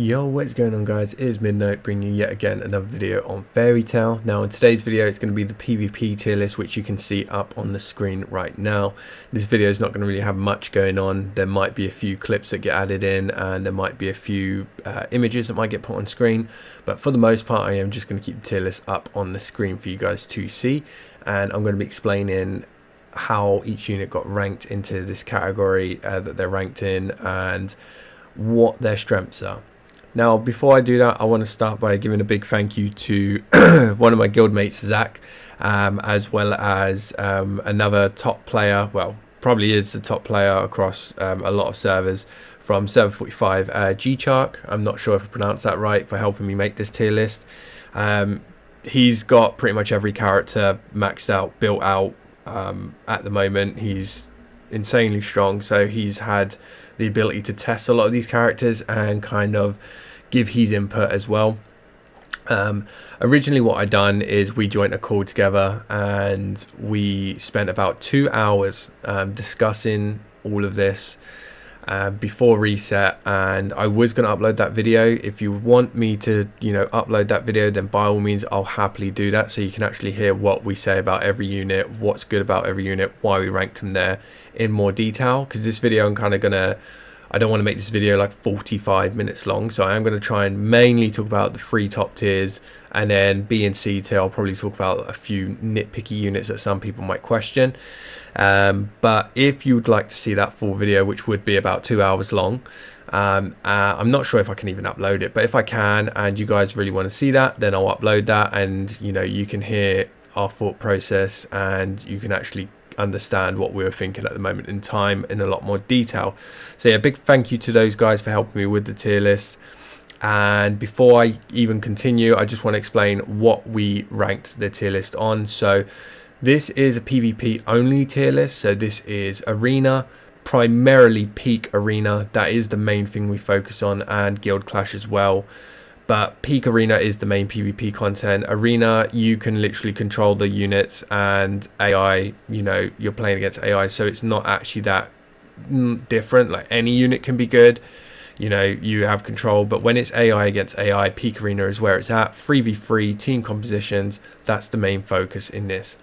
Yo, what's going on guys? It is Midnight bringing you yet again another video on Fairy Tail. Now in today's video it's going to be the PvP tier list, which you can see up on the screen right now. This video is not going to really have much going on. There might be a few clips that get added in, and there might be a few images that might get put on screen, but for the most part I am just going to keep the tier list up on the screen for you guys to see, and I'm going to be explaining how each unit got ranked into this category that they're ranked in, and what their strengths are. Now, before I do that, I want to start by giving a big thank you to one of my guildmates, Zach, as well as another top player, well, probably is the top player across a lot of servers, from server 45, G-Chark. I'm not sure if I pronounced that right, for helping me make this tier list. He's got pretty much every character maxed out, built out at the moment. He's insanely strong, so he's had the ability to test a lot of these characters and kind of give his input as well. Originally what I done is we joined a call together and we spent about 2 hours discussing all of this before reset, and I was going to upload that video. If you want me to, upload that video, then by all means I'll happily do that, so you can actually hear what we say about every unit, what's good about every unit, why we ranked them there in more detail. Because this video I don't want to make this video like 45 minutes long, so I am going to try and mainly talk about the 3 top tiers, and then B and C tier I'll probably talk about a few nitpicky units that some people might question. But if you would like to see that full video, which would be about 2 hours long, I'm not sure if I can even upload it, but if I can and you guys really want to see that, then I'll upload that, and you can hear our thought process and you can actually understand what we were thinking at the moment in time in a lot more detail. So yeah, big thank you to those guys for helping me with the tier list. And before I even continue, I just want to explain what we ranked the tier list on. So this is a PvP only tier list, so this is arena, primarily peak arena. That is the main thing we focus on, and guild clash as well. But peak arena is the main PvP content. Arena, you can literally control the units, and AI, you're playing against AI, so it's not actually that different. Like, any unit can be good, you have control, but when it's AI against AI, peak arena is where it's at. 3v3 team compositions, that's the main focus in this.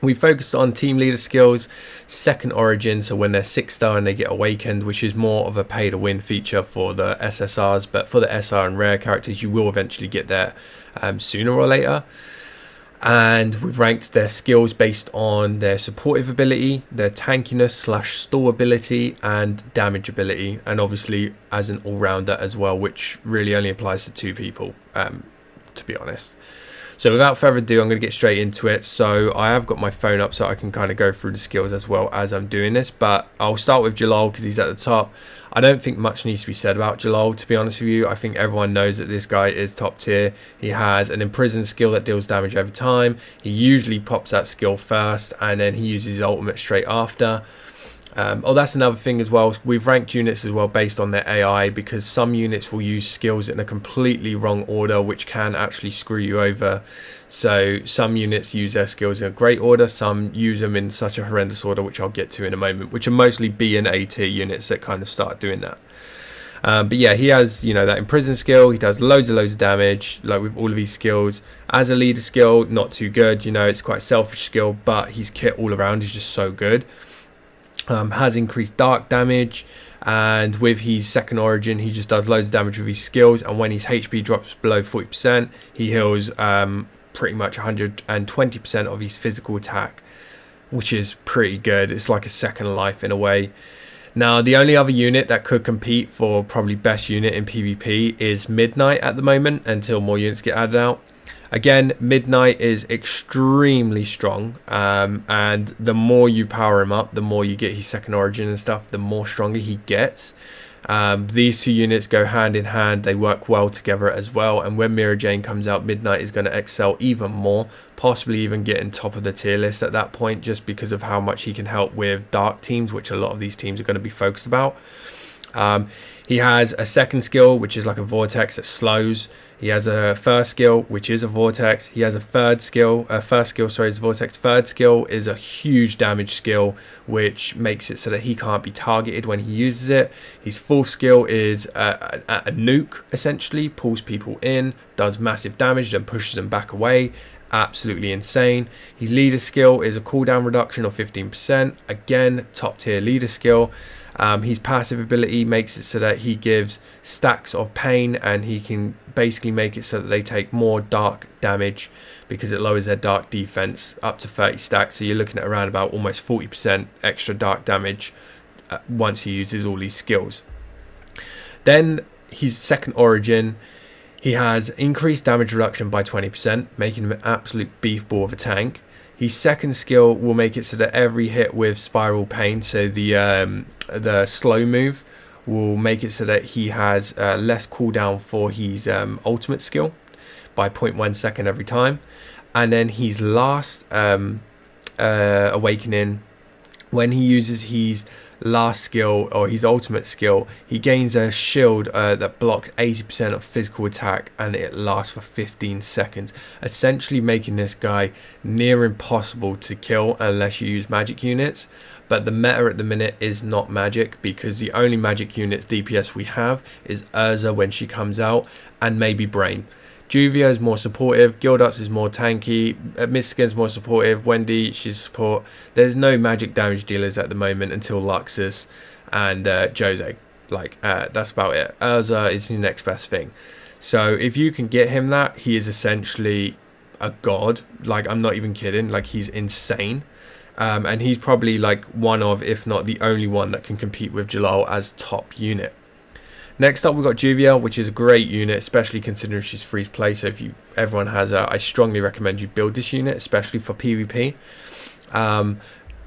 We focused on team leader skills, second origin, so when they're 6-star and they get awakened, which is more of a pay to win feature for the SSRs, but for the SR and rare characters you will eventually get there sooner or later. And we've ranked their skills based on their supportive ability, their tankiness / stall ability, and damage ability, and obviously as an all-rounder as well, which really only applies to 2 people, to be honest. So without further ado, I'm going to get straight into it. So I have got my phone up so I can kind of go through the skills as well as I'm doing this, but I'll start with Jellal because he's at the top. I don't think much needs to be said about Jellal, to be honest with you. I think everyone knows that this guy is top tier. He has an imprisoned skill that deals damage over time. He usually pops that skill first, and then he uses his ultimate straight after. That's another thing as well. We've ranked units as well based on their AI, because some units will use skills in a completely wrong order, which can actually screw you over. So some units use their skills in a great order, some use them in such a horrendous order, which I'll get to in a moment, which are mostly B and A tier units that kind of start doing that. But yeah, he has, that imprisoned skill. He does loads of damage, like with all of his skills. As a leader skill, not too good. It's quite a selfish skill, but his kit all around is just so good. Has increased dark damage, and with his second origin he just does loads of damage with his skills, and when his HP drops below 40% he heals pretty much 120% of his physical attack, which is pretty good. It's like a second life in a way. Now the only other unit that could compete for probably best unit in PvP is Midnight at the moment, until more units get added out. Again, Midnight is extremely strong, and the more you power him up, the more you get his second origin and stuff, the more stronger he gets. These 2 units go hand in hand, they work well together as well, and when Mira Jane comes out, Midnight is going to excel even more, possibly even getting top of the tier list at that point, just because of how much he can help with dark teams, which a lot of these teams are going to be focused about. He has a second skill, which is like a vortex that slows. He has a first skill, which is a vortex. He has a third skill. First skill, sorry, is a vortex. Third skill is a huge damage skill, which makes it so that he can't be targeted when he uses it. His fourth skill is a nuke, essentially. Pulls people in, does massive damage, then pushes them back away. Absolutely insane. His leader skill is a cooldown reduction of 15%. Again, top tier leader skill. His passive ability makes it so that he gives stacks of pain, and he can basically make it so that they take more dark damage because it lowers their dark defense up to 30 stacks. So you're looking at around about almost 40% extra dark damage once he uses all these skills. Then his second origin, he has increased damage reduction by 20%, making him an absolute beef ball of a tank. His second skill will make it so that every hit with Spiral Pain, so the slow move, will make it so that he has less cooldown for his ultimate skill by 0.1 second every time. And then his last awakening, when he uses his last skill or his ultimate skill, he gains a shield that blocks 80% of physical attack, and it lasts for 15 seconds, essentially making this guy near impossible to kill unless you use magic units. But the meta at the minute is not magic, because the only magic units DPS we have is Erza when she comes out, and maybe Brain. Juvia is more supportive, Gildarts is more tanky, Mystogan is more supportive, Wendy, she's support. There's no magic damage dealers at the moment until Luxus and Jose. That's about it. Erza is the next best thing. So if you can get him that, he is essentially a god. Like, I'm not even kidding. Like, he's insane. And he's probably like one of, if not the only one, that can compete with Jellal as top unit. Next up, we've got Juvia, which is a great unit, especially considering she's free to play. So if everyone has her, I strongly recommend you build this unit, especially for PvP.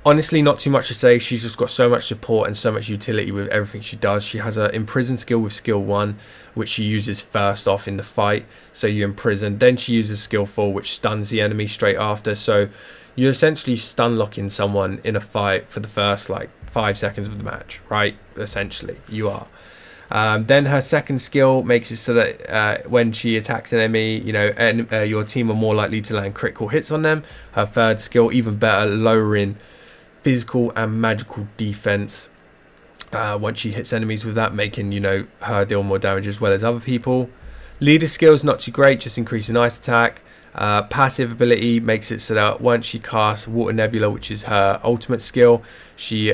Honestly, not too much to say. She's just got so much support and so much utility with everything she does. She has an imprison skill with skill 1, which she uses first off in the fight. So you imprison. Then she uses skill 4, which stuns the enemy straight after. So you're essentially stun locking someone in a fight for the first 5 seconds of the match, right? Essentially, you are. Then her second skill makes it so that when she attacks an enemy, your team are more likely to land critical hits on them. Her third skill, even better, lowering physical and magical defense once she hits enemies with that, making her deal more damage as well as other people. Leader skills not too great, just increasing ice attack. Passive ability makes it so that once she casts Water Nebula, which is her ultimate skill,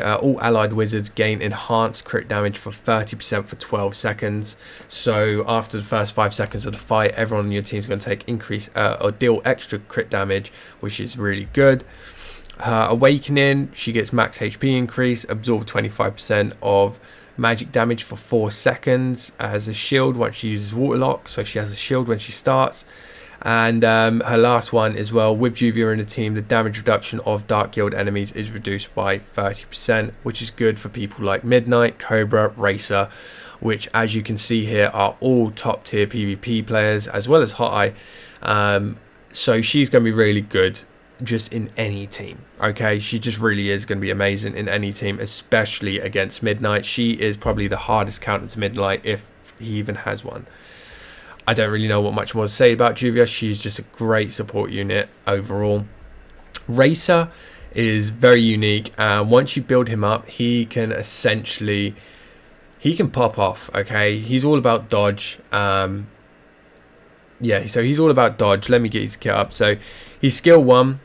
all allied wizards gain enhanced crit damage for 30% for 12 seconds. So after the first 5 seconds of the fight, everyone on your team is going to take or deal extra crit damage, which is really good. Her awakening, she gets max HP increase, absorb 25% of magic damage for 4 seconds. Has a shield once she uses Waterlock, so she has a shield when she starts. And her last one as well, with Juvia in the team, the damage reduction of Dark Guild enemies is reduced by 30%, which is good for people like Midnight, Cobra, Racer, which, as you can see here, are all top tier PvP players, as well as Hoteye. So she's going to be really good just in any team. Okay, she just really is going to be amazing in any team, especially against Midnight. She is probably the hardest counter to Midnight, if he even has one. I don't really know what much more to say about Juvia. She's just a great support unit overall. Racer is very unique, and once you build him up, he can essentially pop off. Okay, he's all about dodge. So he's all about dodge. Let me get his kit up. So his skill 1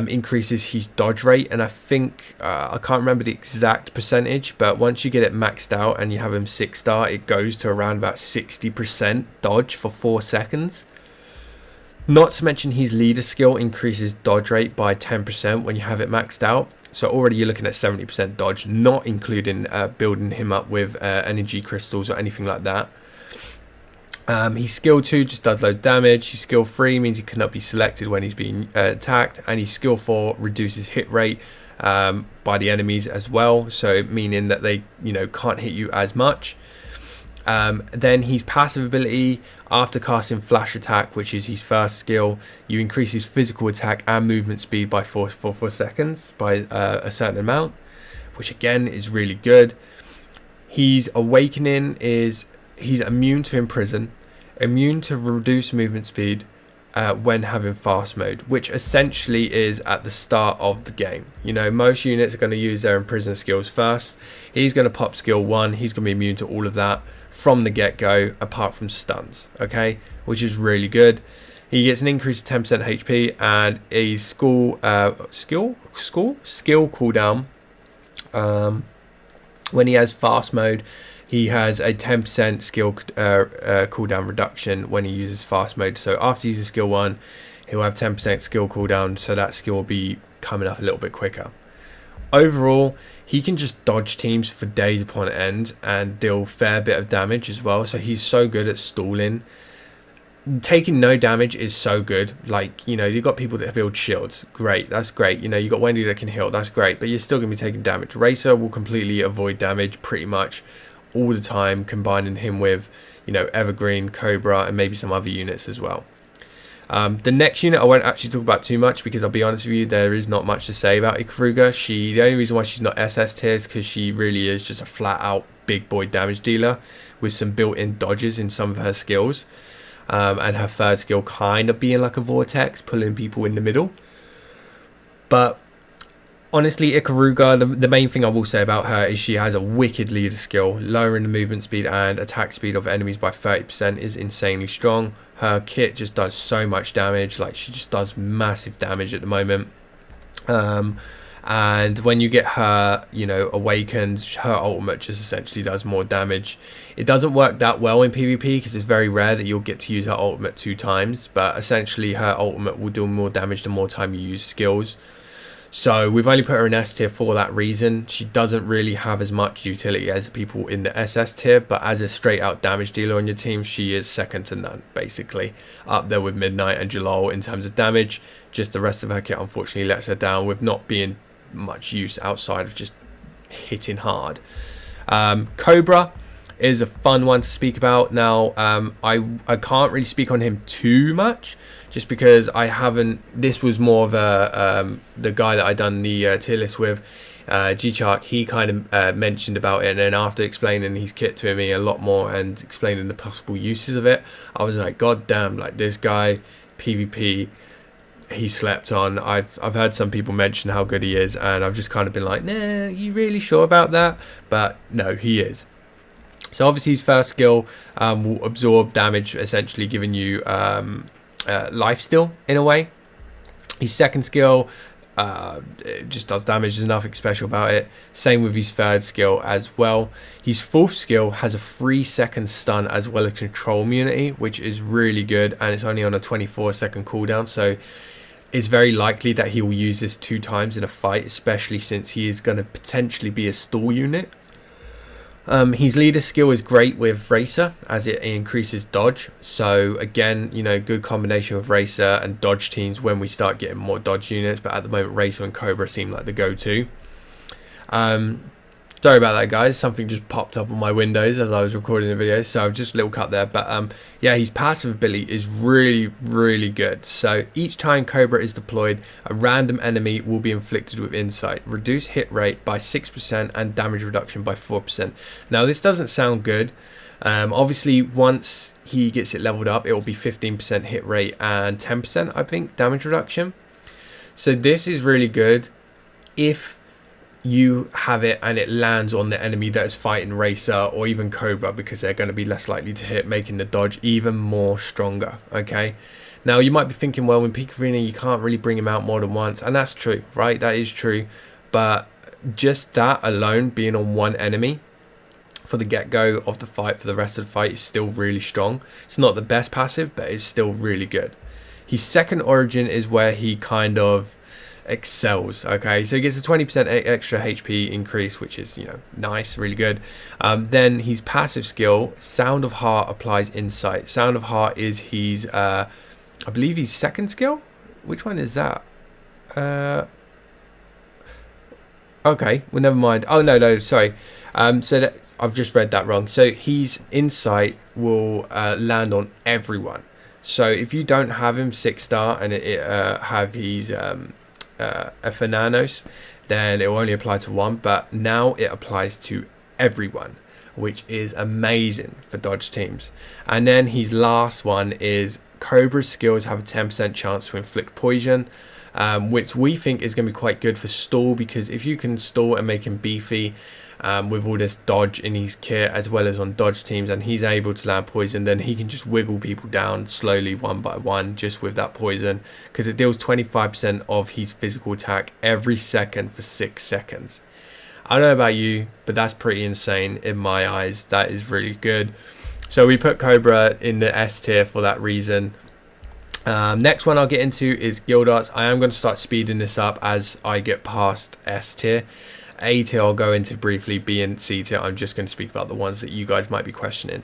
increases his dodge rate, and I think I can't remember the exact percentage, but once you get it maxed out and you have him 6-star, it goes to around about 60% dodge for 4 seconds. Not to mention his leader skill increases dodge rate by 10% when you have it maxed out, so already you're looking at 70% dodge, not including building him up with energy crystals or anything like that. His skill 2 just does loads of damage. His skill 3 means he cannot be selected when he's being attacked, and his skill 4 reduces hit rate by the enemies as well, so meaning that they can't hit you as much. Then his passive ability, after casting flash attack, which is his first skill, you increase his physical attack and movement speed by 4 seconds by a certain amount, which again is really good. His awakening is he's immune to imprison, immune to reduce movement speed when having fast mode, which essentially is at the start of the game. You know, most units are going to use their imprison skills first. He's going to pop skill 1. He's going to be immune to all of that from the get-go, apart from stuns, okay, which is really good. He gets an increase of 10% HP and a skill cooldown. When he has fast mode, he has a 10% skill cooldown reduction when he uses fast mode. So after he uses skill 1, he'll have 10% skill cooldown, so that skill will be coming up a little bit quicker. Overall, he can just dodge teams for days upon end and deal a fair bit of damage as well. So he's so good at stalling. Taking no damage is so good. Like, you know, you've got people that build shields. Great, that's great. You know, you've got Wendy that can heal. That's great. But you're still going to be taking damage. Racer will completely avoid damage pretty much all the time, combining him with, you know, Evergreen, Cobra, and maybe some other units as well. The next unit I won't actually talk about too much because I'll be honest with you, there is not much to say about Ikuruga. The only reason why she's not SS tier is because she really is just a flat out big boy damage dealer with some built-in dodges in some of her skills. And her third skill kind of being like a vortex, pulling people in the middle. But honestly, Ikuruga, the main thing I will say about her is she has a wicked leader skill. Lowering the movement speed and attack speed of enemies by 30% is insanely strong. Her kit just does so much damage. Like, she just does massive damage at the moment. And when you get her, you know, awakened, her ultimate just essentially does more damage. It doesn't work that well in PvP because it's very rare that you'll get to use her ultimate 2 times, but essentially her ultimate will do more damage the more time you use skills. So we've only put her in S tier for that reason. She doesn't really have as much utility as people in the SS tier, but as a straight out damage dealer on your team, she is second to none, basically. Up there with Midnight and Jellal in terms of damage. Just the rest of her kit unfortunately lets her down with not being much use outside of just hitting hard. Cobra is a fun one to speak about. Now, I can't really speak on him too much, just because I haven't. This was more of a the guy that I done the tier list with, G-Chark. He kind of mentioned about it, and then after explaining his kit to me a lot more and explaining the possible uses of it, I was like, God damn! Like, this guy, PvP, he slept on. I've heard some people mention how good he is, and I've just kind of been like, nah, you really sure about that? But no, he is. So obviously his first skill will absorb damage, essentially giving you life steal in a way. His second skill it just does damage. There's nothing special about it. Same with his third skill as well. His fourth skill has a 3-second stun as well as control immunity, which is really good, and it's only on a 24-second cooldown, so it's very likely that he will use this 2 times in a fight, especially since he is going to potentially be a stall unit. His leader skill is great with Racer as it increases dodge. So again, you know, good combination with Racer and dodge teams when we start getting more dodge units. But at the moment, Racer and Cobra seem like the go-to. Sorry about that, guys. Something just popped up on my windows as I was recording the video, so just a little cut there. But yeah, his passive ability is really, really good. So each time Cobra is deployed, a random enemy will be inflicted with insight. Reduce hit rate by 6% and damage reduction by 4%. Now, this doesn't sound good. Obviously, once he gets it leveled up, it will be 15% hit rate and 10%, I think, damage reduction. So this is really good if you have it and it lands on the enemy that is fighting Racer or even Cobra, because they're going to be less likely to hit, making the dodge even more stronger. Okay, now you might be thinking, well, in Peak Arena you can't really bring him out more than once, and that's true, right? That is true, but just that alone, being on one enemy for the get-go of the fight, for the rest of the fight, is still really strong. It's not the best passive, but it's still really good. His second origin is where he kind of excels. Okay, so he gets a 20% extra HP increase, which is, you know, nice, really good. Then his passive skill, Sound of Heart, applies insight. Sound of Heart is his I believe his second skill. Which one is that? Okay, well, never mind. Oh no, sorry. So that I've just read that wrong. So his insight will land on everyone. So if you don't have him 6-star and have his Fananos, then it will only apply to one, but now it applies to everyone. which is amazing for dodge teams. And then his last one is Cobra's skills have a 10% chance to inflict poison, which we think is going to be quite good for stall, because if you can stall and make him beefy with all this dodge in his kit as well as on dodge teams, and he's able to land poison, then he can just wiggle people down slowly one by one just with that poison, because it deals 25% of his physical attack every second for 6 seconds. I don't know about you, but that's pretty insane in my eyes. That is really good. So we put Cobra in the S tier for that reason. Next one I'll get into is Gildarts. I am going to start speeding this up as I get past S tier. A tier I'll go into briefly, B and C tier I'm just going to speak about the ones that you guys might be questioning.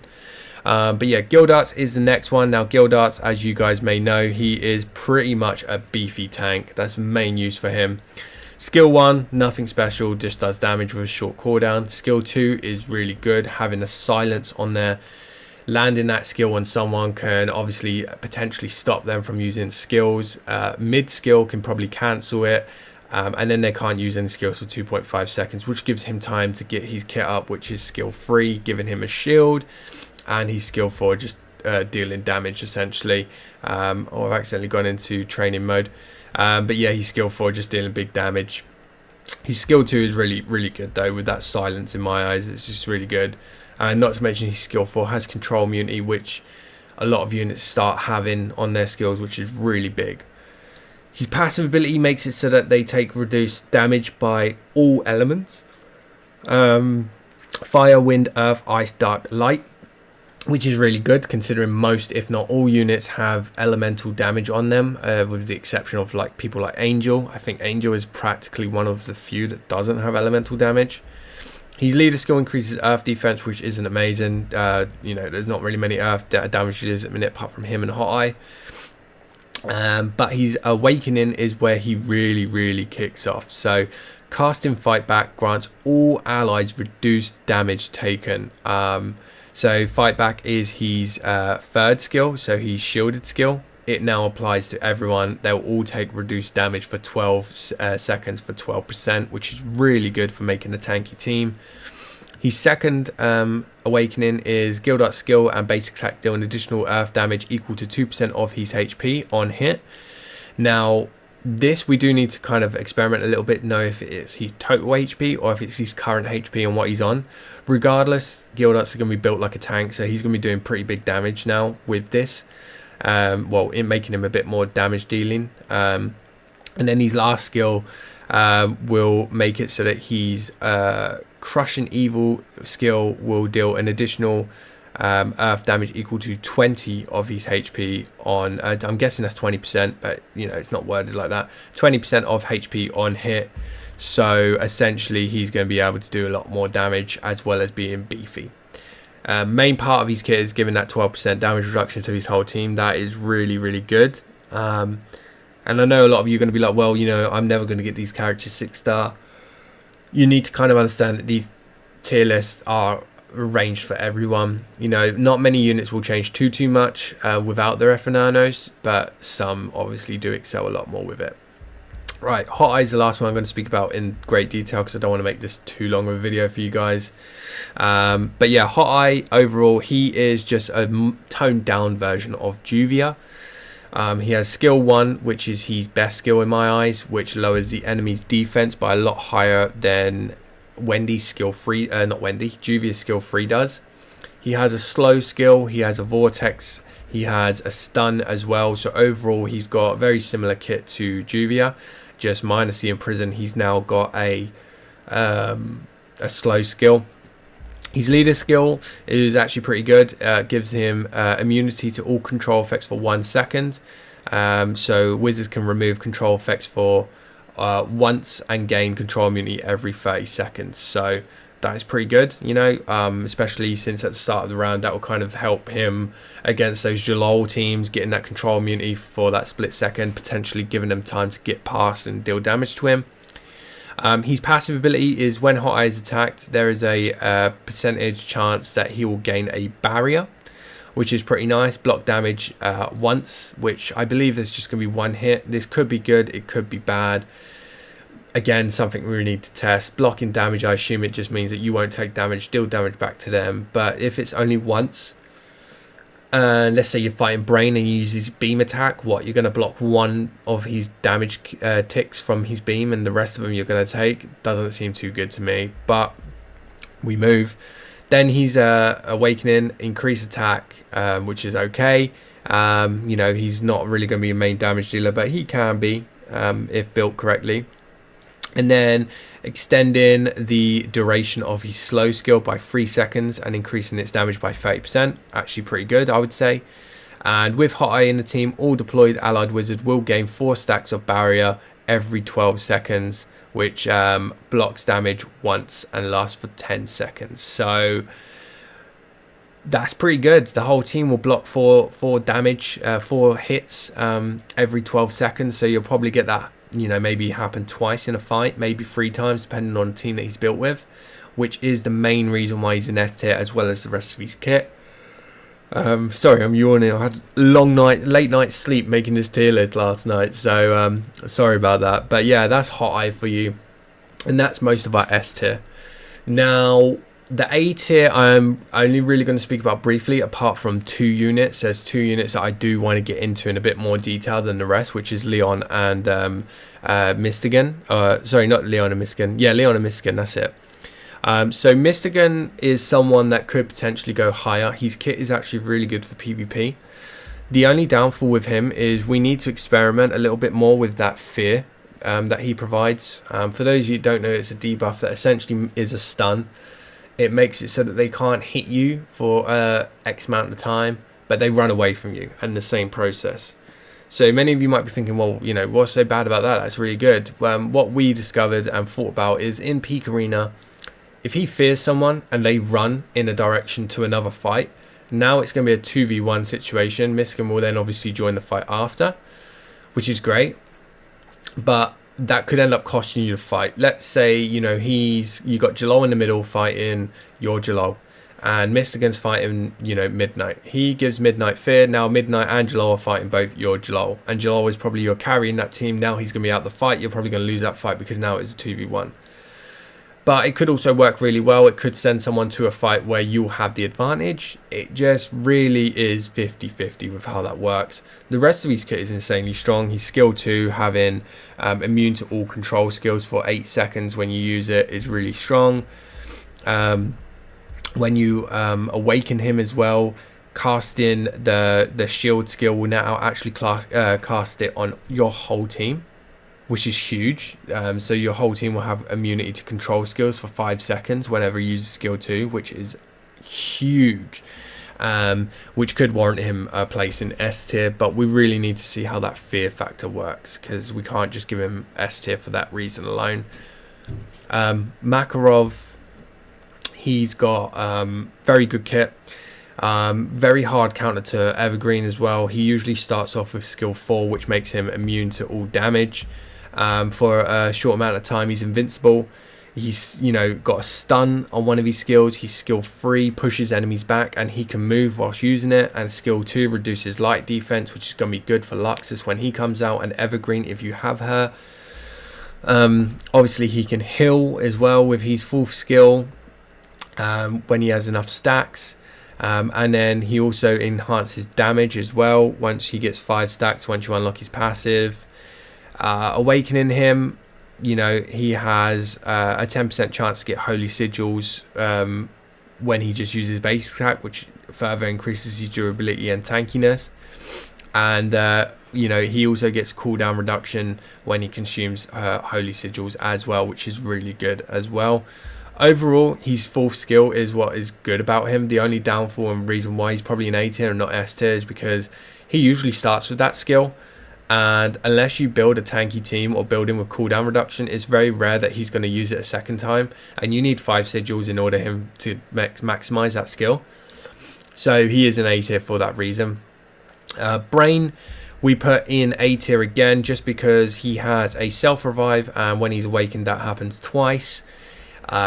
But yeah, Gildarts is the next one. Now Gildarts, as you guys may know, he is pretty much a beefy tank. That's the main use for him. Skill 1, nothing special, just does damage with a short cooldown. Skill 2 is really good, having a silence on there. Landing that skill on someone can obviously potentially stop them from using skills. Mid skill can probably cancel it. And then they can't use any skills for 2.5 seconds, which gives him time to get his kit up, which is skill 3, giving him a shield, and he's skill 4, just dealing damage essentially. Oh, I've accidentally gone into training mode, but yeah, he's skill 4, just dealing big damage. His skill 2 is really good though, with that silence in my eyes. It's just really good, and not to mention his skill 4 has control immunity, which a lot of units start having on their skills, which is really big. His passive ability makes it so that they take reduced damage by all elements. Fire, wind, earth, ice, dark, light. Which is really good considering most, if not all, units have elemental damage on them. With the exception of like people like Angel. I think Angel is practically one of the few that doesn't have elemental damage. His leader skill increases earth defense, which isn't amazing. You know, there's not really many earth damage dealers at the minute apart from him and Hoteye. But his awakening is where he really kicks off. So casting fight back grants all allies reduced damage taken. So fight back is his third skill, so his shielded skill. It now applies to everyone. They'll all take reduced damage for 12 seconds for 12%, which is really good for making a tanky team. His second awakening is Gildarts skill and basic attack deal an additional earth damage equal to 2% of his HP on hit. Now, this we do need to kind of experiment a little bit, know if it's his total HP or if it's his current HP and what he's on. Regardless, Gildarts is going to be built like a tank, so he's going to be doing pretty big damage now with this. Well, in making him a bit more damage dealing. And then his last skill will make it so that he's Crushing Evil skill will deal an additional earth damage equal to 20 of his HP on, I'm guessing that's 20%, but you know, it's not worded like that. 20% of HP on hit. So essentially he's going to be able to do a lot more damage as well as being beefy. Main part of his kit is giving that 12% damage reduction to his whole team. That is really good. And I know a lot of you are going to be like, well, you know, I'm never going to get these characters 6-star. You need to kind of understand that these tier lists are arranged for everyone. You know, not many units will change too much without their F&Nanos, but some obviously do excel a lot more with it. Right, Hoteye is the last one I'm going to speak about in great detail because I don't want to make this too long of a video for you guys. But yeah, Hoteye overall, he is just a toned down version of Juvia. He has skill 1, which is his best skill in my eyes, which lowers the enemy's defense by a lot higher than Wendy's skill 3, not Wendy, Juvia's skill 3 does. He has a slow skill, he has a vortex, he has a stun as well. So overall, he's got a very similar kit to Juvia, just minus the imprison. He's now got a slow skill. His leader skill is actually pretty good. Gives him immunity to all control effects for 1 second. So wizards can remove control effects for once and gain control immunity every 30 seconds. So that is pretty good, you know, especially since at the start of the round that will kind of help him against those Jellal teams, getting that control immunity for that split second, potentially giving them time to get past and deal damage to him. His passive ability is when Hoteye is attacked, there is a percentage chance that he will gain a barrier, which is pretty nice. Block damage once, which I believe is just going to be 1 hit. This could be good, it could be bad. Again, something we need to test. Blocking damage, I assume it just means that you won't take damage, deal damage back to them. But if it's only once, let's say you're fighting Brain and you use his beam attack, what, you're going to block one of his damage ticks from his beam and the rest of them you're going to take? Doesn't seem too good to me, but we move. Then he's Awakening, increase attack, which is okay. You know, he's not really going to be a main damage dealer, but he can be if built correctly. And then extending the duration of his slow skill by 3 seconds and increasing its damage by 30%. Actually pretty good, I would say. And with Hoteye in the team, all deployed allied wizards will gain 4 stacks of barrier every 12 seconds, which blocks damage once and lasts for 10 seconds. So that's pretty good. The whole team will block 4 damage, 4 hits every 12 seconds. So you'll probably get that, you know, maybe happen twice in a fight, maybe 3 times, depending on the team that he's built with, which is the main reason why he's an S tier as well as the rest of his kit. Sorry, I'm yawning. I had a late night sleep making this tier list last night, so sorry about that. But yeah, that's Hoteye for you, and that's most of our S tier. Now, the A tier, I'm only really going to speak about briefly, apart from 2 units. There's 2 units that I do want to get into in a bit more detail than the rest, which is Lyon and Mystogan. Sorry, not Lyon and Mystogan. Yeah, Lyon and Mystogan, that's it. So Mystogan is someone that could potentially go higher. His kit is actually really good for PvP. The only downfall with him is we need to experiment a little bit more with that fear that he provides. For those of you who don't know, it's a debuff that essentially is a stun. It makes it so that they can't hit you for X amount of time, but they run away from you, and the same process. So many of you might be thinking, well, you know, what's so bad about that? That's really good. What we discovered and thought about is in Peak Arena, if he fears someone and they run in a direction to another fight, now it's going to be a 2v1 situation. Mystogan will then obviously join the fight after, which is great, but that could end up costing you the fight. Let's say, you know, you got Jellal in the middle fighting your Jellal, and Mystogan's fighting, you know, Midnight. He gives Midnight fear. Now Midnight and Jellal are fighting both your Jellal, and Jellal is probably your carry in that team. Now he's going to be out the fight. You're probably going to lose that fight because now it's a 2v1. But it could also work really well. It could send someone to a fight where you'll have the advantage. It just really is 50-50 with how that works. The rest of his kit is insanely strong. He's skill 2, having immune to all control skills for 8 seconds when you use it is really strong. When you awaken him as well, casting the shield skill will now actually cast it on your whole team, which is huge. So your whole team will have immunity to control skills for 5 seconds whenever he uses skill 2, which is huge, which could warrant him a place in S tier, but we really need to see how that fear factor works, because we can't just give him S tier for that reason alone. Makarov, he's got very good kit, very hard counter to Evergreen as well. He usually starts off with skill 4, which makes him immune to all damage. For a short amount of time, he's invincible. He's, you know, got a stun on one of his skills. He's skill 3, pushes enemies back, and he can move whilst using it. And skill 2 reduces light defense, which is going to be good for Luxus when he comes out, and Evergreen if you have her. Obviously, he can heal as well with his 4th skill when he has enough stacks. And then he also enhances damage as well once he gets 5 stacks once you unlock his passive. Awakening him, you know, he has a 10% chance to get holy sigils when he just uses base attack, which further increases his durability and tankiness. And you know, he also gets cooldown reduction when he consumes holy sigils as well, which is really good as well. Overall, his 4th skill is what is good about him. The only downfall and reason why he's probably an A tier and not S tier is because he usually starts with that skill, and unless you build a tanky team or build him with cooldown reduction, it's very rare that he's going to use it a second time, and you need 5 sigils in order him to maximize that skill. So he is an A tier for that reason. Brain, we put in A tier again just because he has a self revive, and when he's awakened that happens twice.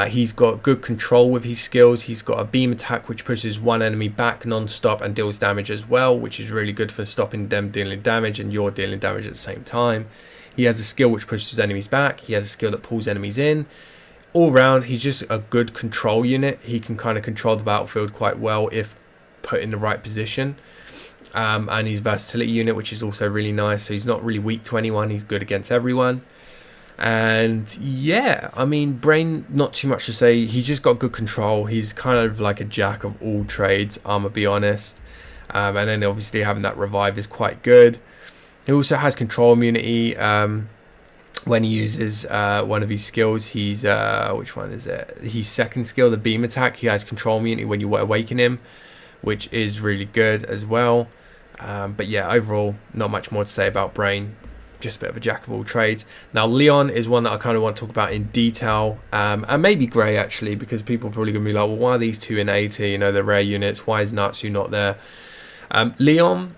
He's got good control with his skills. He's got a beam attack which pushes one enemy back non-stop and deals damage as well, which is really good for stopping them dealing damage and you're dealing damage at the same time. He has a skill which pushes enemies back. He has a skill that pulls enemies in. All round, he's just a good control unit. He can kind of control the battlefield quite well if put in the right position. And he's a versatility unit, which is also really nice. So he's not really weak to anyone. He's good against everyone. And yeah, I mean, Brain, not too much to say. He's just got good control. He's kind of like a jack of all trades, I'm gonna be honest. And then obviously having that revive is quite good. He also has control immunity when he uses one of his skills. He's which one is it? His second skill, the beam attack. He has control immunity when you awaken him, which is really good as well. But yeah, overall, not much more to say about Brain. Just a bit of a jack of all trades. Now, Lyon is one that I kind of want to talk about in detail, and maybe Grey actually, because people are probably going to be like, well, why are these two in 80? You know, they're rare units. Why is Natsu not there? Lyon,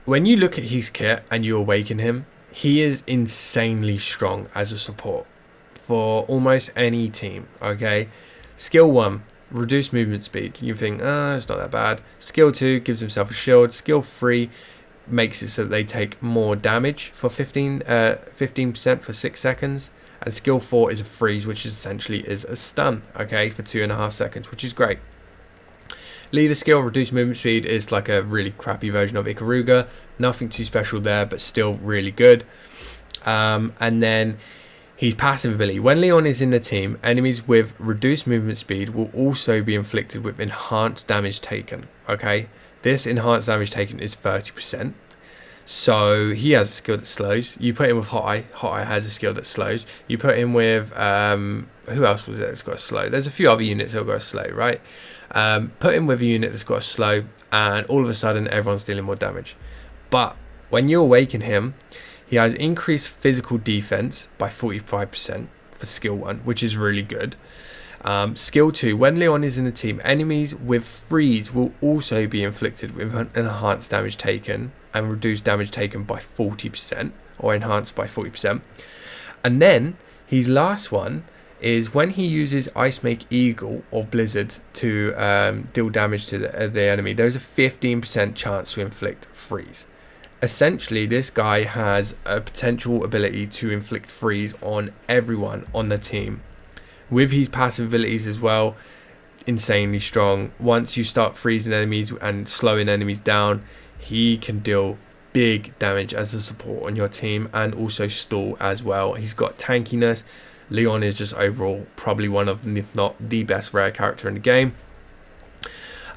when you look at his kit and you awaken him, he is insanely strong as a support for almost any team. Okay, skill 1, reduce movement speed. You think, it's not that bad. Skill 2 gives himself a shield. Skill 3 makes it so that they take more damage for 15% for 6 seconds, and skill 4 is a freeze, which is essentially is a stun, okay, for 2.5 seconds, which is great. Leader skill, reduced movement speed, is like a really crappy version of Ikuruga. Nothing too special there, but still really good. And then his passive ability. When Lyon is in the team, enemies with reduced movement speed will also be inflicted with enhanced damage taken, okay? This enhanced damage taken is 30%. So he has a skill that slows. You put him with Hoteye. Hoteye has a skill that slows. You put him with who else was it that's got a slow? There's a few other units that have got a slow, right? Put him with a unit that's got a slow, and all of a sudden everyone's dealing more damage. But when you awaken him, he has increased physical defense by 45% for skill 1, which is really good. Skill 2, when Lyon is in the team, enemies with freeze will also be inflicted with enhanced damage taken and reduced damage taken by 40%, or enhanced by 40%. And then his last one is when he uses Ice Make Eagle or Blizzard to deal damage to the enemy, there's a 15% chance to inflict freeze. Essentially, this guy has a potential ability to inflict freeze on everyone on the team. With his passive abilities as well, insanely strong. Once you start freezing enemies and slowing enemies down, he can deal big damage as a support on your team, and also stall as well. He's got tankiness. Lyon is just overall probably one of, if not the best rare character in the game.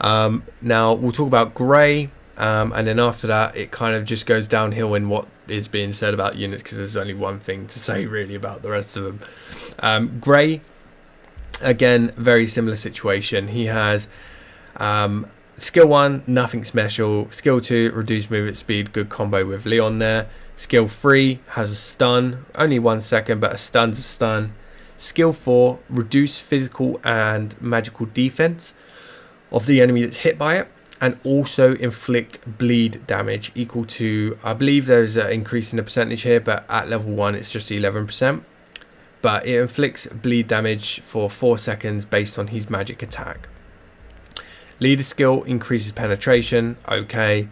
Now we'll talk about Grey, and then after that it kind of just goes downhill in what is being said about units, because there's only one thing to say really about the rest of them. Grey, again, very similar situation. He has skill 1, nothing special. Skill 2, reduced movement speed, good combo with Lyon there. Skill 3 has a stun, only 1 second, but a stun's a stun. Skill 4, reduce physical and magical defense of the enemy that's hit by it, and also inflict bleed damage equal to, I believe there's an increase in the percentage here, but at level 1 it's just 11%. But it inflicts bleed damage for 4 seconds based on his magic attack. Leader skill increases penetration, okay.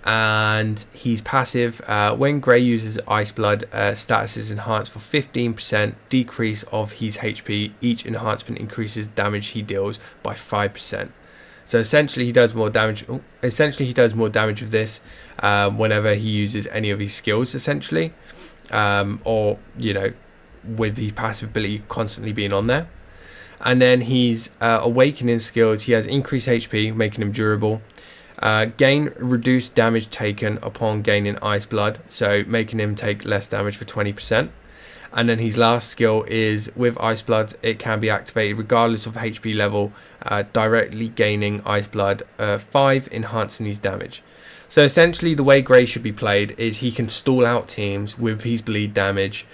And he's passive. When Grey uses Ice Blood, status is enhanced for 15% decrease of his HP. Each enhancement increases damage he deals by 5%. So essentially he does more damage. He does more damage with this whenever he uses any of his skills, essentially, or you know, with his passive ability constantly being on there. And then his awakening skills, he has increased HP, making him durable. Gain reduced damage taken upon gaining Ice Blood, so making him take less damage for 20%. And then his last skill is with Ice Blood, it can be activated regardless of HP level, directly gaining Ice Blood 5, enhancing his damage. So essentially the way Grey should be played is he can stall out teams with his bleed damage.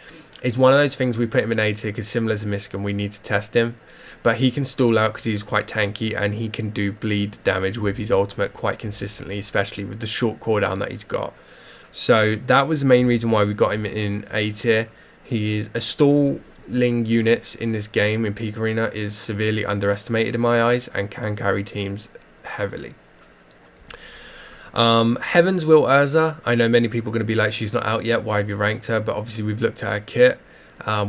It's one of those things we put him in A tier because similar to Mystogan, we need to test him. But he can stall out because he's quite tanky, and he can do bleed damage with his ultimate quite consistently, especially with the short cooldown that he's got. So that was the main reason why we got him in A tier. He is a stalling units in this game in Peak Arena is severely underestimated in my eyes and can carry teams heavily. Heaven's Will Erza. I know many people are going to be like, she's not out yet, why have you ranked her? But obviously we've looked at her kit.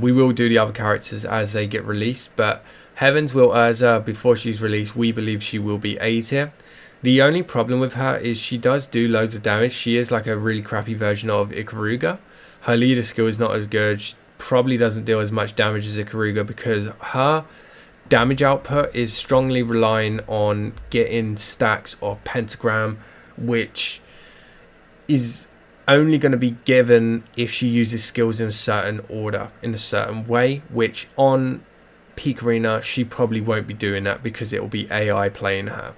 We will do the other characters as they get released, but Heaven's Will Erza, before she's released, we believe she will be A tier. The only problem with her is she does do loads of damage. She is like a really crappy version of Ikuruga. Her leader skill is not as good. She probably doesn't deal as much damage as Ikuruga because her damage output is strongly relying on getting stacks of pentagram, which is only going to be given if she uses skills in a certain order, in a certain way, which on Peak Arena she probably won't be doing that because it will be AI playing her.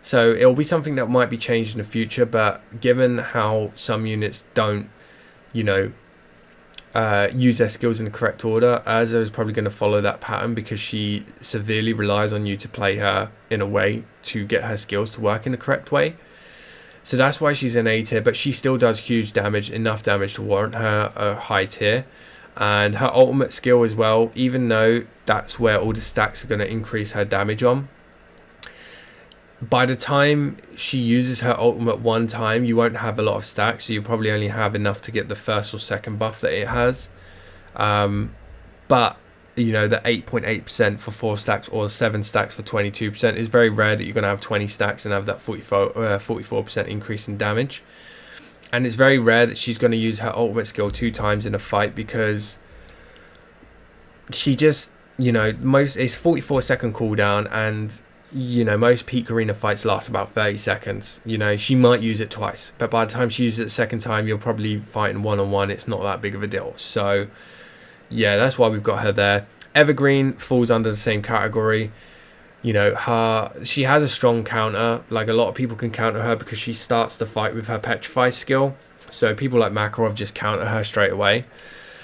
So it will be something that might be changed in the future, but given how some units don't, you know, use their skills in the correct order, Erza is probably going to follow that pattern because she severely relies on you to play her in a way to get her skills to work in the correct way. So that's why she's an A tier, but she still does huge damage, enough damage to warrant her a high tier. And her ultimate skill as well, even though that's where all the stacks are going to increase her damage on, by the time she uses her ultimate one time, you won't have a lot of stacks, so you'll probably only have enough to get the first or second buff that it has. But you know, the 8.8% for 4 stacks or 7 stacks for 22% is very rare that you're going to have 20 stacks and have that 44% increase in damage. And it's very rare that she's going to use her ultimate skill 2 times in a fight because she just, you know, it's 44-second cooldown, and you know, most peak arena fights last about 30 seconds. You know, she might use it twice, but by the time she uses it the second time, you're probably fighting one-on-one. It's not that big of a deal. So yeah, that's why we've got her there. Evergreen falls under the same category. You know, she has a strong counter. Like, a lot of people can counter her because she starts the fight with her Petrify skill. So people like Makarov just counter her straight away.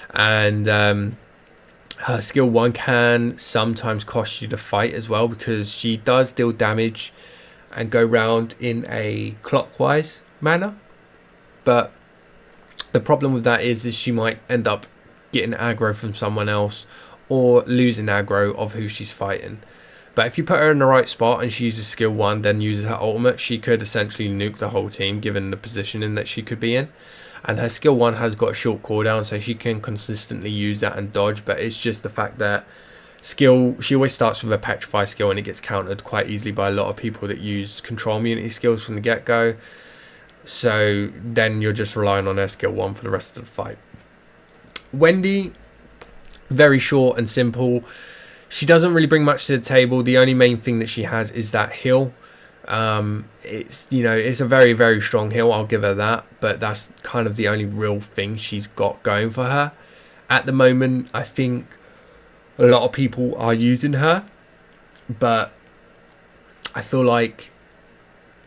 And her skill 1 can sometimes cost you the fight as well, because she does deal damage and go round in a clockwise manner. But the problem with that is she might end up getting aggro from someone else or losing aggro of who she's fighting. But if you put her in the right spot and she uses skill 1, then uses her ultimate, she could essentially nuke the whole team given the positioning that she could be in. And her skill 1 has got a short cooldown, so she can consistently use that and dodge. But it's just the fact that she always starts with a Petrify skill, and it gets countered quite easily by a lot of people that use control immunity skills from the get-go. So then you're just relying on her skill 1 for the rest of the fight. Wendy, very short and simple. She doesn't really bring much to the table. The only main thing that she has is that heal. It's, you know, it's a very, very strong heal, I'll give her that, but that's kind of the only real thing she's got going for her at the moment. I think a lot of people are using her, but I feel like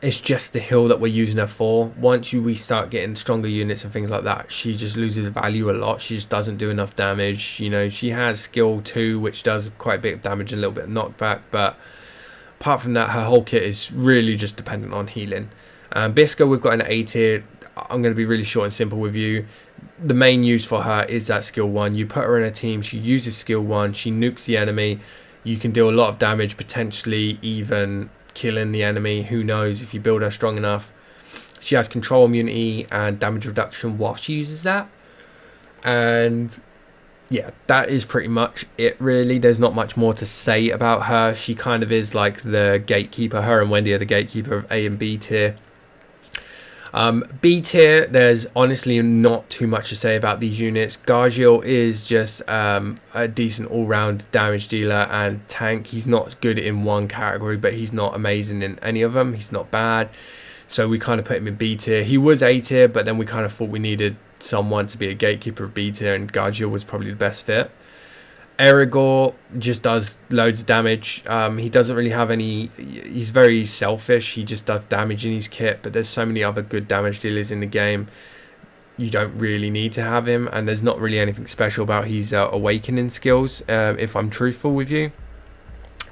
it's just the heal that we're using her for. Once we start getting stronger units and things like that, she just loses value a lot. She just doesn't do enough damage. You know, she has skill 2, which does quite a bit of damage and a little bit of knockback, but apart from that, her whole kit is really just dependent on healing. Bisca, we've got an A tier. I'm going to be really short and simple with you. The main use for her is that skill 1. You put her in a team, she uses skill 1, she nukes the enemy. You can deal a lot of damage, potentially even killing the enemy. Who knows if you build her strong enough. She has control immunity and damage reduction while she uses that. And yeah, that is pretty much it, really. There's not much more to say about her. She kind of is like the gatekeeper. Her and Wendy are the gatekeeper of A and B tier. B tier, there's honestly not too much to say about these units. Gargiel is just a decent all-round damage dealer and tank. He's not good in one category, but he's not amazing in any of them. He's not bad, so we kind of put him in B tier. He was A tier, but then we kind of thought we needed someone to be a gatekeeper of B tier, and Gargiel was probably the best fit. Erza just does loads of damage. He doesn't really have any. He's very selfish. He just does damage in his kit, but there's so many other good damage dealers in the game. You don't really need to have him, and there's not really anything special about his awakening skills, if I'm truthful with you.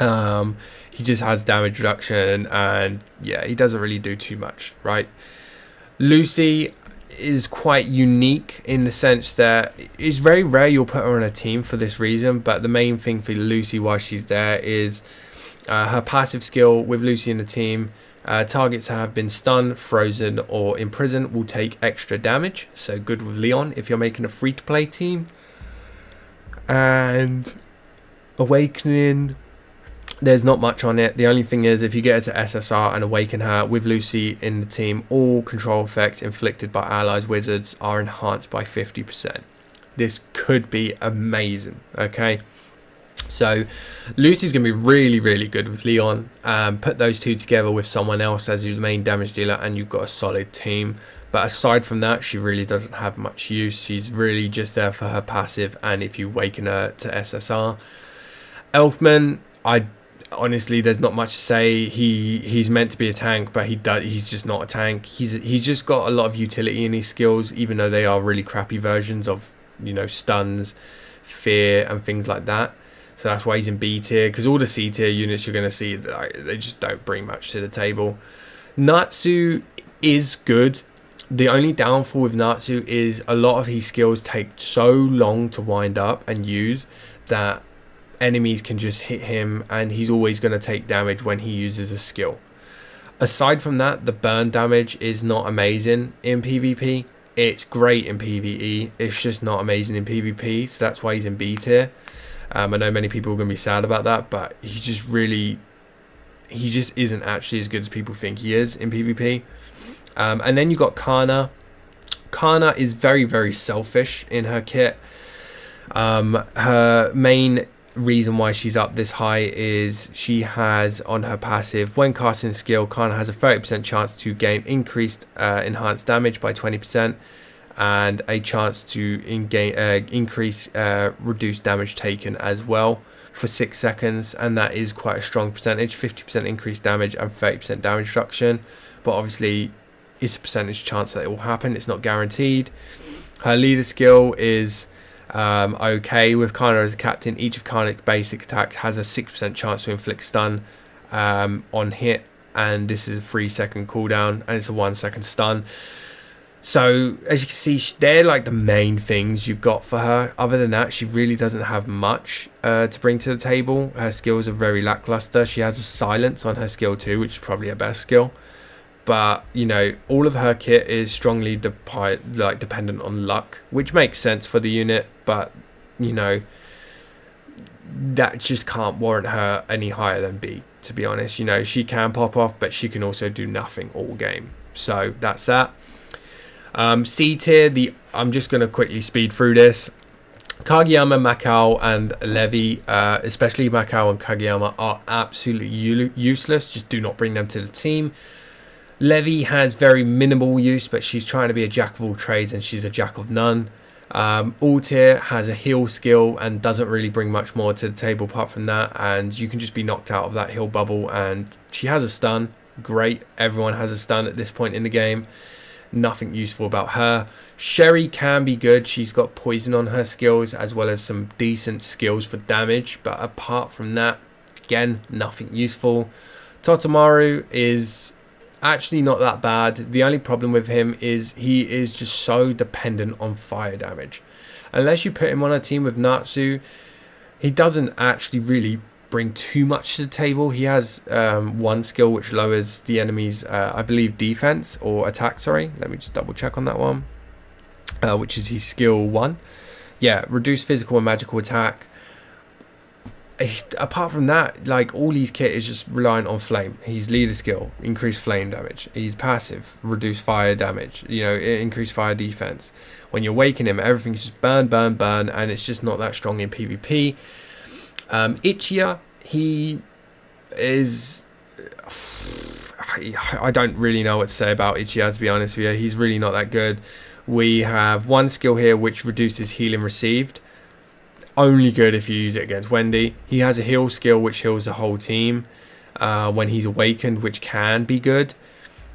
He just has damage reduction, and yeah, he doesn't really do too much, right? Lucy is quite unique in the sense that it's very rare you'll put her on a team for this reason, but the main thing for Lucy while she's there is her passive skill with Lucy in the team Targets have been stunned, frozen, or imprisoned will take extra damage. So good with Lyon if you're making a free-to-play team. And Awakening, there's not much on it. The only thing is, if you get her to SSR and awaken her with Lucy in the team, all control effects inflicted by allies wizards are enhanced by 50%. This could be amazing, okay? So Lucy's going to be really, really good with Lyon. Put those two together with someone else as your main damage dealer and you've got a solid team. But aside from that, she really doesn't have much use. She's really just there for her passive and if you awaken her to SSR. Elfman, honestly, there's not much to say. He's meant to be a tank, but he's just not a tank. He's just got a lot of utility in his skills, even though they are really crappy versions of, you know, stuns, fear, and things like that. So that's why he's in B tier, because all the C tier units you're going to see, they just don't bring much to the table. Natsu is good. The only downfall with Natsu is a lot of his skills take so long to wind up and use that enemies can just hit him and he's always going to take damage when he uses a skill. Aside from that, the burn damage is not amazing in PvP. It's great in PvE. It's just not amazing in PvP, so that's why he's in B tier. I know many people are going to be sad about that, but he just isn't actually as good as people think he is in PvP. And then you got Kana. Kana is very, very selfish in her kit. Her main reason why she's up this high is she has on her passive, when casting a skill, Kana has a 30% chance to gain increased enhanced damage by 20%. And a chance to increase reduced damage taken as well for 6 seconds, and that is quite a strong percentage, 50% increased damage and 30% damage reduction, but obviously it's a percentage chance that it will happen, it's not guaranteed. Her leader skill is okay. With Kana as a captain, each of Kana's basic attacks has a 6% chance to inflict stun on hit, and this is a 3-second cooldown and it's a 1-second stun. So, as you can see, they're like the main things you've got for her. Other than that, she really doesn't have much to bring to the table. Her skills are very lackluster. She has a silence on her skill too, which is probably her best skill. But, you know, all of her kit is strongly dependent on luck, which makes sense for the unit. But, you know, that just can't warrant her any higher than B, to be honest. You know, she can pop off, but she can also do nothing all game. So, that's that. C tier, I'm just going to quickly speed through this. Kageyama, Macau, and Levy, especially Macau and Kageyama, are absolutely useless. Just do not bring them to the team. Levy has very minimal use, but she's trying to be a jack of all trades and she's a jack of none. Altair has a heal skill and doesn't really bring much more to the table apart from that, and you can just be knocked out of that heal bubble. And she has a stun. Great, everyone has a stun at this point in the game. Nothing useful about her. Sherry can be good. She's got poison on her skills as well as some decent skills for damage, but apart from that, again, nothing useful. Totemaru is actually not that bad. The only problem with him is he is just so dependent on fire damage. Unless you put him on a team with Natsu, he doesn't actually really bring too much to the table. He has one skill which lowers the enemy's I believe defense or attack, sorry, let me just double check on that one, which is his skill 1. Yeah, reduce physical and magical attack. Apart from that, like, all his kit is just reliant on flame. His leader skill, increase flame damage. He's passive, reduce fire damage, you know, increase fire defense. When you awaken him, everything's just burn, burn, burn, and it's just not that strong in PvP. Ichia, he is, I don't really know what to say about Ichia, to be honest with you. He's really not that good. We have one skill here which reduces healing received. Only good if you use it against Wendy. He has a heal skill which heals the whole team when he's awakened, which can be good.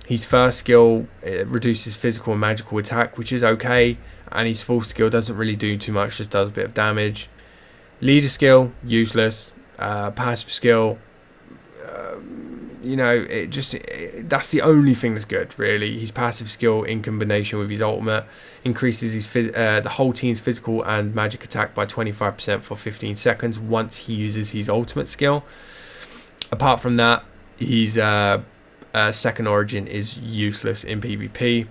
His first skill reduces physical and magical attack, which is okay, and his full skill doesn't really do too much, just does a bit of damage. Leader skill, useless. Passive skill, you know, that's the only thing that's good, really. His passive skill in combination with his ultimate increases his the whole team's physical and magic attack by 25% for 15 seconds once he uses his ultimate skill. Apart from that, he's second origin is useless in PvP.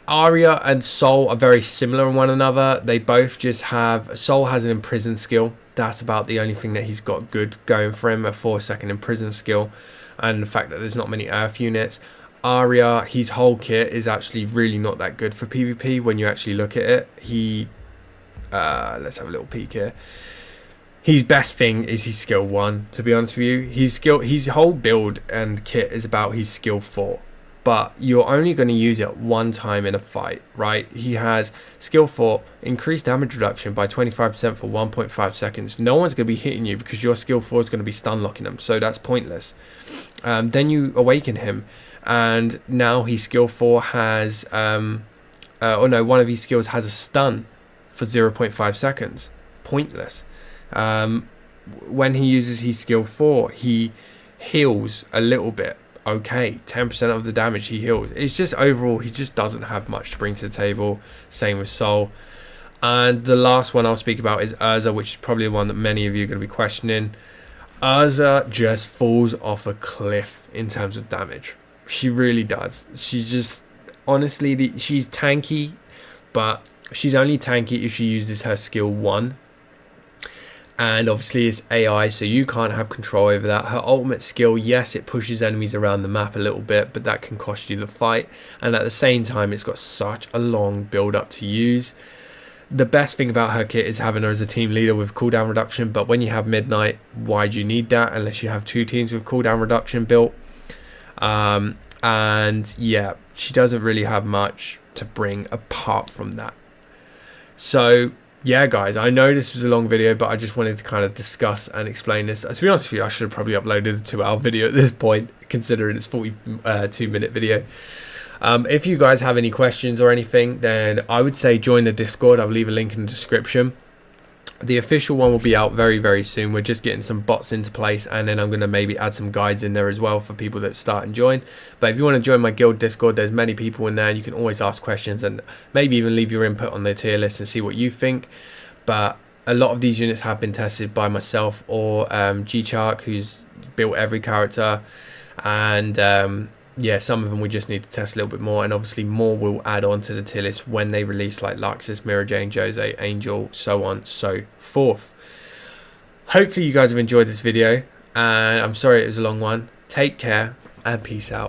Arya and Soul are very similar in one another. They both just have... Soul has an imprison skill. That's about the only thing that he's got good going for him, a 4-second imprison skill. And the fact that there's not many earth units. Arya, his whole kit is actually really not that good for PvP when you actually look at it. He... let's have a little peek here. His best thing is his skill 1, to be honest with you. His whole build and kit is about his skill 4. But you're only going to use it one time in a fight, right? He has skill 4, increased damage reduction by 25% for 1.5 seconds. No one's going to be hitting you because your skill 4 is going to be stun locking them, so that's pointless. Then you awaken him, and now his skill 4 has, one of his skills has a stun for 0.5 seconds. Pointless. When he uses his skill 4, he heals a little bit. Okay, 10% of the damage he heals. It's just overall, he just doesn't have much to bring to the table. Same with Soul. And the last one I'll speak about is Erza, which is probably the one that many of you are going to be questioning. Erza just falls off a cliff in terms of damage. She really does. She just, honestly, she's tanky, but she's only tanky if she uses her skill 1. And obviously it's AI, so you can't have control over that. Her ultimate skill, yes, it pushes enemies around the map a little bit, but that can cost you the fight. And at the same time, it's got such a long build up to use. The best thing about her kit is having her as a team leader with cooldown reduction, but when you have Midnight, why do you need that unless you have 2 teams with cooldown reduction built? And yeah, she doesn't really have much to bring apart from that. So yeah, guys, I know this was a long video, but I just wanted to kind of discuss and explain this. To be honest with you, I should have probably uploaded a 2-hour video at this point, considering it's 42-minute video. If you guys have any questions or anything, then I would say join the Discord. I'll leave a link in the description. The official one will be out very, very soon. We're just getting some bots into place, and then I'm going to maybe add some guides in there as well for people that start and join. But if you want to join my guild Discord, there's many people in there, and you can always ask questions and maybe even leave your input on the tier list and see what you think. But a lot of these units have been tested by myself or G-Chark, who's built every character, and yeah, some of them we just need to test a little bit more, and obviously more will add on to the tier list when they release, like Luxus, Mira Jane, Jose, Angel, so on, so forth. Hopefully you guys have enjoyed this video, and I'm sorry it was a long one. Take care, and peace out.